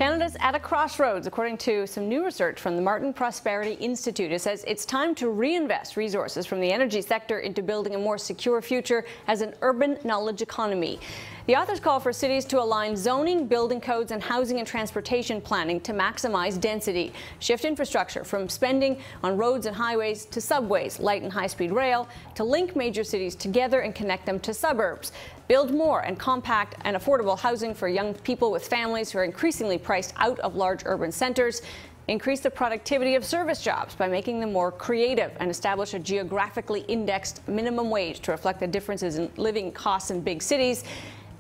Canada's at a crossroads, according to some new research from the Martin Prosperity Institute. It says it's time to reinvest resources from the energy sector into building a more secure future as an urban knowledge economy. The authors call for cities to align zoning, building codes, and housing and transportation planning to maximize density, shift infrastructure from spending on roads and highways to subways, light and high-speed rail, to link major cities together and connect them to suburbs, build more and compact and affordable housing for young people with families who are increasingly priced out of large urban centers, increase the productivity of service jobs by making them more creative, and establish a geographically indexed minimum wage to reflect the differences in living costs in big cities.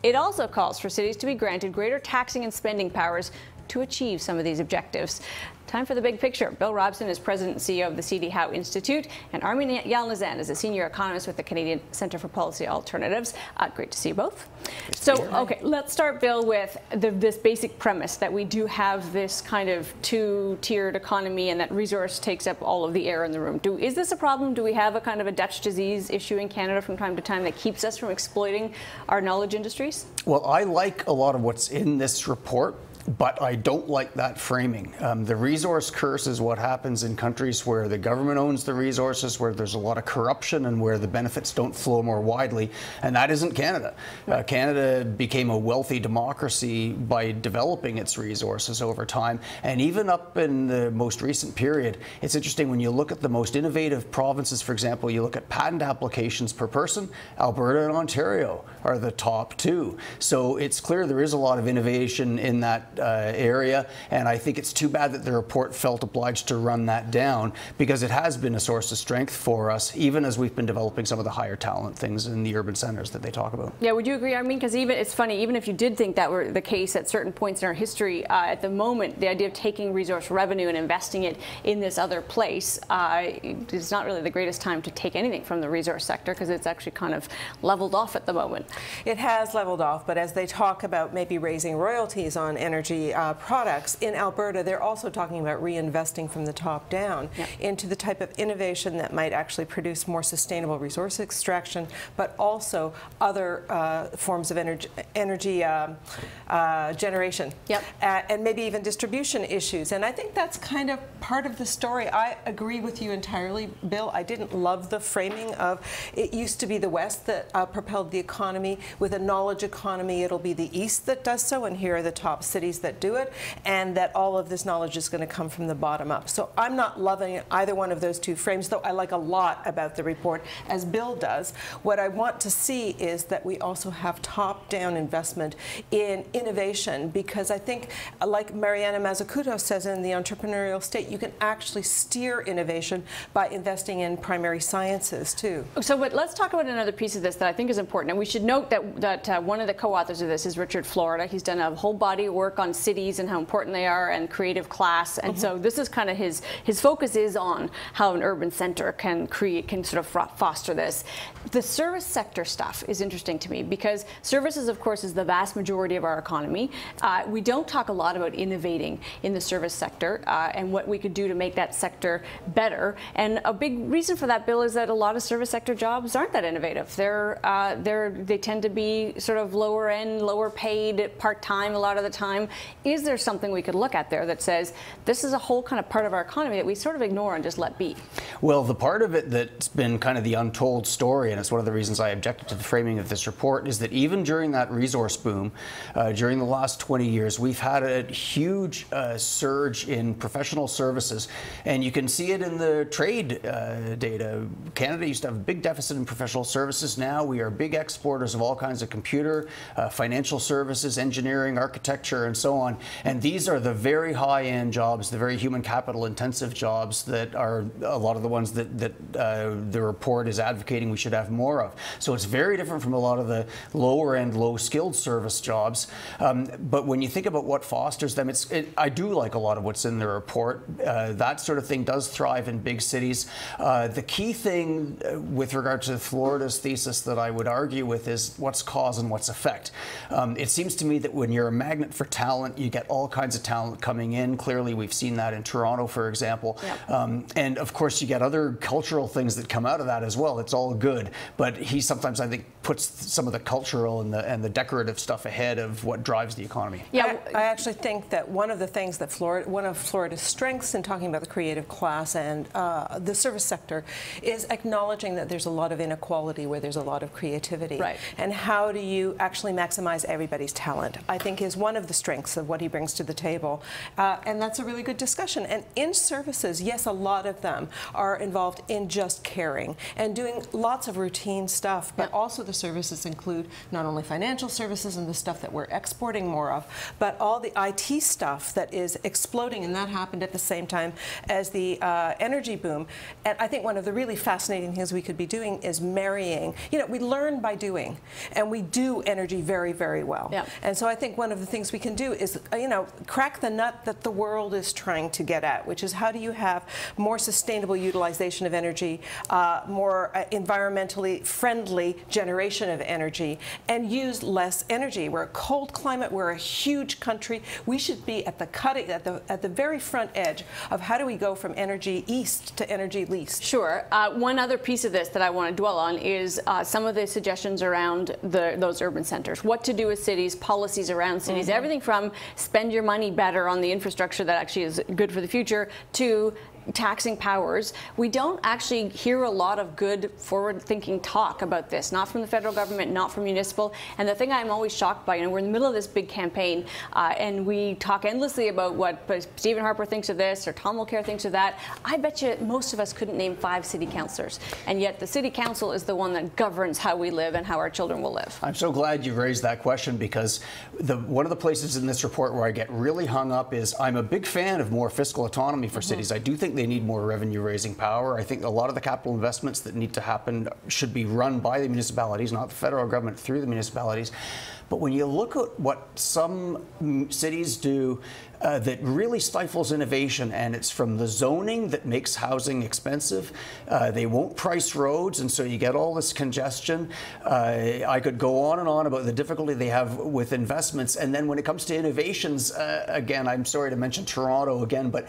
It also calls for cities to be granted greater taxing and spending powers to achieve some of these objectives. Time for the big picture. Bill Robson is President and CEO of the C.D. Howe Institute, and Armine Yalnizyan is a senior economist with the Canadian Centre for Policy Alternatives. Great to see you both. Okay, let's start, Bill, with this basic premise that we do have this kind of two-tiered economy and that resource takes up all of the air in the room. Is this a problem? Do we have a kind of a Dutch disease issue in Canada from time to time that keeps us from exploiting our knowledge industries? Well, I like a lot of what's in this report, but I don't like that framing. The resource curse is what happens in countries where the government owns the resources, where there's a lot of corruption and where the benefits don't flow more widely, and that isn't Canada. Canada became a wealthy democracy by developing its resources over time, and even up in the most recent period, it's interesting when you look at the most innovative provinces, for example, you look at patent applications per person, Alberta and Ontario are the top two. So it's clear there is a lot of innovation in that area, and I think it's too bad that the report felt obliged to run that down, because it has been a source of strength for us, even as we've been developing some of the higher talent things in the urban centers that they talk about. Yeah, would you agree? I mean, because even it's funny, even if you did think that were the case at certain points in our history, at the moment, the idea of taking resource revenue and investing it in this other place is not really the greatest time to take anything from the resource sector, because it's actually kind of leveled off at the moment. It has leveled off, but as they talk about maybe raising royalties on energy products in Alberta, they're also talking about reinvesting from the top down into the type of innovation that might actually produce more sustainable resource extraction, but also other forms of energy generation, and maybe even distribution issues. And I think that's kind of part of the story. I agree with you entirely, Bill. I didn't love the framing of it used to be the West that propelled the economy. With a knowledge economy, it'll be the East that does so, and here are the top cities that do it, and that all of this knowledge is going to come from the bottom up. So I'm not loving either one of those two frames, though I like a lot about the report, as Bill does. What I want to see is that we also have top-down investment in innovation, because I think, like Mariana Mazzucato says in The Entrepreneurial State, you can actually steer innovation by investing in primary sciences, too. So but let's talk about another piece of this that I think is important, and we should note that one of the co-authors of this is Richard Florida. He's done a whole body of work on cities and how important they are, and creative class, and so this is kind of his focus is on how an urban center can sort of foster this. The service sector stuff is interesting to me, because services, of course, is the vast majority of our economy. We don't talk a lot about innovating in the service sector and what we could do to make that sector better, and a big reason for that, Bill, is that a lot of service sector jobs aren't that innovative. They tend to be sort of lower end, lower paid, part-time a lot of the time. Is there something we could look at there that says this is a whole kind of part of our economy that we sort of ignore and just let be? Well, the part of it that's been kind of the untold story, and it's one of the reasons I objected to the framing of this report, is that even during that resource boom, during the last 20 years, we've had a huge surge in professional services, and you can see it in the trade data. Canada used to have a big deficit in professional services. Now we are big exporters of all kinds of computer, financial services, engineering, architecture, and so on. And these are the very high-end jobs, the very human capital intensive jobs that are a lot of the ones that the report is advocating we should have more of. So it's very different from a lot of the lower-end, low-skilled service jobs. But when you think about what fosters them, I do like a lot of what's in the report. That sort of thing does thrive in big cities. The key thing with regard to Florida's thesis that I would argue with is what's cause and what's effect. It seems to me that when you're a magnet for talent, talent. You get all kinds of talent coming in. Clearly, we've seen that in Toronto, for example. And of course, you get other cultural things that come out of that as well. It's all good. But he sometimes, I think, puts some of the cultural and the decorative stuff ahead of what drives the economy. Yeah, I actually think that one of the things that one of Florida's strengths in talking about the creative class and the service sector is acknowledging that there's a lot of inequality where there's a lot of creativity. Right. And how do you actually maximize everybody's talent, I think, is one of the strengths of what he brings to the table. And that's a really good discussion. And in services, yes, a lot of them are involved in just caring and doing lots of routine stuff, but also the services include not only financial services and the stuff that we're exporting more of, but all the IT stuff that is exploding, and that happened at the same time as the energy boom. And I think one of the really fascinating things we could be doing is marrying, we learn by doing, and we do energy very, very well. And so I think one of the things we can do is, crack the nut that the world is trying to get at, which is how do you have more sustainable utilization of energy, more environmentally friendly generation of energy, and use less energy. We're a cold climate, we're a huge country. We should be at the very front edge of how do we go from energy east to energy least. Sure. One other piece of this that I want to dwell on is some of the suggestions around those urban centers. What to do with cities, policies around cities, everything from spend your money better on the infrastructure that actually is good for the future to taxing powers. We don't actually hear a lot of good forward-thinking talk about this, not from the federal government, not from municipal. And the thing I'm always shocked by, we're in the middle of this big campaign, and we talk endlessly about what Stephen Harper thinks of this or Tom Mulcair thinks of that. I bet you most of us couldn't name 5 city councillors, and yet the city council is the one that governs how we live and how our children will live. I'm so glad you raised that question, because one of the places in this report where I get really hung up is I'm a big fan of more fiscal autonomy for cities. I do think they need more revenue-raising power. I think a lot of the capital investments that need to happen should be run by the municipalities, not the federal government through the municipalities. But when you look at what some cities do that really stifles innovation, and it's from the zoning that makes housing expensive. They won't price roads, and so you get all this congestion. I could go on and on about the difficulty they have with investments. And then when it comes to innovations, again, I'm sorry to mention Toronto again, but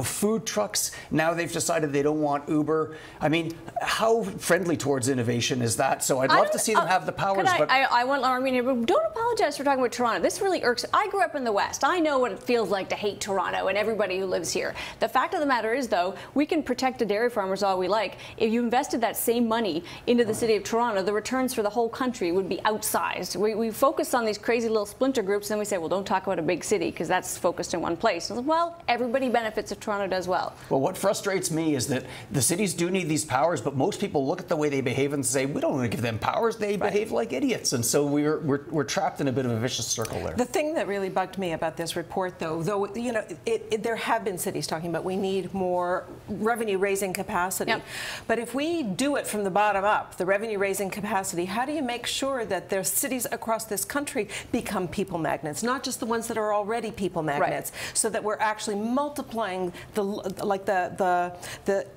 food trucks, now they've decided they don't want Uber. I mean, how friendly towards innovation is that? So I'd love to see them have the powers. I want Armine here, but don't apologize for talking about Toronto. This really irks. I grew up in the West. I know what it feels like to hate Toronto and everybody who lives here. The fact of the matter is, though, we can protect the dairy farmers all we like. If you invested that same money into the city of Toronto, the returns for the whole country would be outsized. We focus on these crazy little splinter groups, and then we say, well, don't talk about a big city because that's focused in one place. And well, everybody benefits if Toronto does well. Well, what frustrates me is that the cities do need these powers, but most people look at the way they behave and say, we don't want to give them powers. They behave like idiots. And so we're trapped in a bit of a vicious circle there. The thing that really bugged me about this report, though there have been cities talking about we need more revenue-raising capacity. But if we do it from the bottom up, the revenue-raising capacity, how do you make sure that there's cities across this country become people magnets, not just the ones that are already people magnets, so that we're actually multiplying the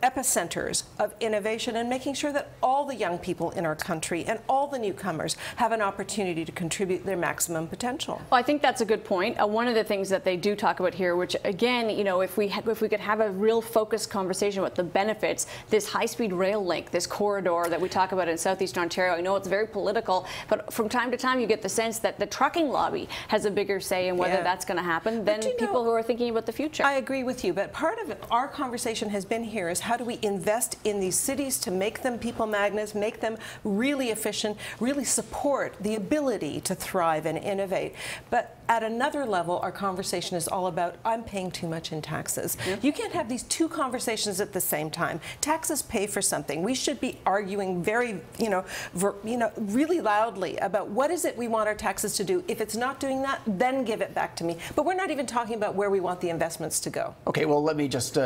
epicenters of innovation and making sure that all the young people in our country and all the newcomers have an opportunity to contribute their maximum potential. Well, I think that's a good point. One of the things that they do talk about here, which again, if we could have a real focused conversation about the benefits, this high-speed rail link, this corridor that we talk about in southeastern Ontario. I know it's very political, but from time to time you get the sense that the trucking lobby has a bigger say in whether that's going to happen than people who are thinking about the future. I agree with you, but part of our conversation has been here is how do we invest in these cities to make them people magnets, make them really efficient, really support the ability to thrive and innovate. But at another level, our conversation is all about, I'm paying too much in taxes. You can't have these two conversations at the same time. Taxes pay for something. We should be arguing very, really loudly about what is it we want our taxes to do. If it's not doing that, then give it back to me. But we're not even talking about where we want the investments to go. Okay, well, let me just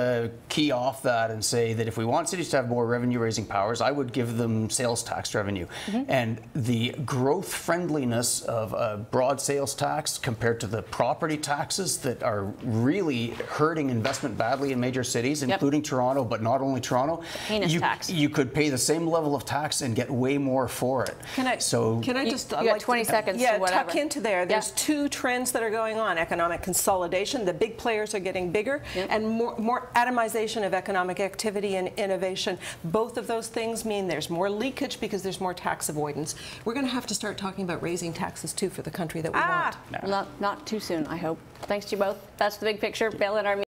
key off that and say that if we want cities to have more revenue-raising powers, I would give them sales tax revenue. And the growth friendliness of a broad sales tax compared to the property taxes that are really hurting investment badly in major cities, including including Toronto, but not only Toronto, heinous tax. You could pay the same level of tax and get way more for it. Can I just you got 20 seconds? Yeah, to whatever. tuck into there. There's two trends that are going on: economic consolidation. The big players are getting bigger, and more atomization of economic activity and innovation. Both of those things mean there's more leakage because there's more tax avoidance. We're going to have to start talking about raising taxes too for the country that we want. Not too soon, I hope. Thanks to you both. That's the big picture. Bill and Armine.